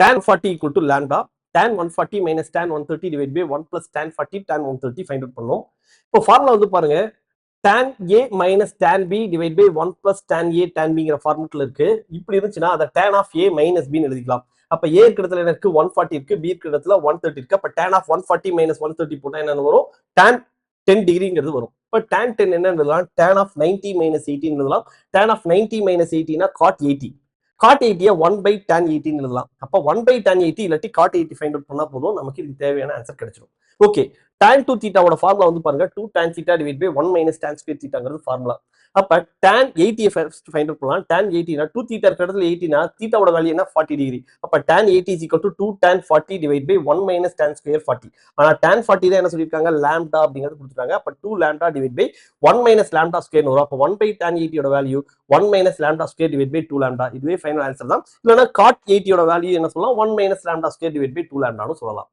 tan 40 equal to lambda tan 140 minus tan 130 divided by 1 plus tan 40 tan 130 find out பண்ணும். இப்போ formula வந்து பாருங்க tan a minus tan b divided by 1 plus tan a tan b ங்கிற ஃபார்முலால இருக்கு. இப்படி இருந்துச்சுன்னா அதை tan of a minus b ன்னு எழுதிக்கலாம். அப்ப a இருக்கிற இடத்துல எனக்கு 140 இருக்கு, b இருக்கிற இடத்துல 130 இருக்கு. அப்ப tan of 140 minus 130 போட்டா என்ன வரும்? tan 10 டிகிரிங்கிறது வரும். இப்ப tan 10 என்ன எழுதலாம்? tan of 90 minus 18 எழுதலாம். tan of 90 minus 18 னா cot 80. cot 80 1 by tan 18 எழுதலாம். அப்ப 1 by tan 80 இல்லாட்டி cot 80 ஃபைண்ட் அவுட் பண்ணா போதும், நமக்கு இதுக்கு தேவையான ஆன்சர் கிடைச்சிடும். ஓகே, tan 2 தீட்டாவோட ஃபார்முலா வந்து பாருங்க 2 tan theta divided by 1 minus tan square thetaங்கிறது formula. அப்ப tan 80 ஃபர்ஸ்ட் ஃபைண்ட் அவுட் பண்ணலாம். tan 80 னா 2 theta இருக்கிற இடத்துல 80 னா தீட்டாவோட வேல்யூ என்ன 40 டிகிரி. அப்ப tan 80 is equal to 2 tan 40 divided by 1 minus tan square 40. ஆனா tan 40 தான் என்ன சொல்லிருக்காங்க lambda அப்படிங்கிறது கொடுத்துட்டாங்க. அப்ப 2 lambda divided by 1 minus lambda square வரும். அப்ப 1 by tan 80 யோட value 1 minus lambda square divided by 2 lambda. இதுவே ஃபைனல் ஆன்சர் தான். இல்லனா cot 80 யோட வேல்யூ என்ன சொல்லலாம் 1 minus lambda square divided by 2 lambda னு சொல்லலாம்.